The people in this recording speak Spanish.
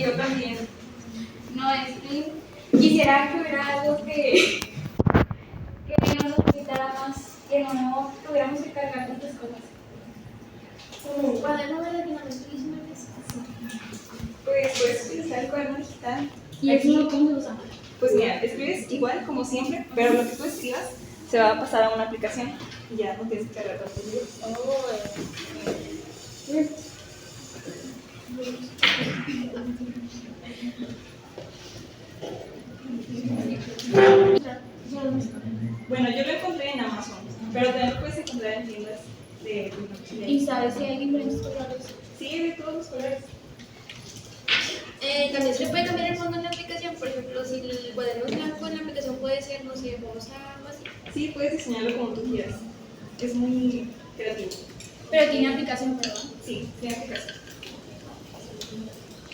yo también. No, es que quisiera que hubiera algo que nos facilitara más, que no tuviéramos que cargar tantas cosas. Como un cuaderno de latinoamericanos. Pues puedes utilizar el cuaderno digital. ¿Y eso no cómo se usa? Pues mira, escribes igual como siempre, pero lo que tú escribas se va a pasar a una aplicación y ya no tienes que cargar tantos libros. Bueno, yo lo encontré en Amazon, pero también lo puedes encontrar en tiendas de ¿Y sabes si hay diferentes colores? Sí, de todos los colores. También se le puede cambiar el fondo en la aplicación, por ejemplo, si el cuaderno es blanco en la aplicación puede ser, no sé, rosa, algo así. Sí, puedes diseñarlo como tú quieras. Es muy creativo. Pero tiene aplicación, ¿verdad? Sí, tiene aplicación.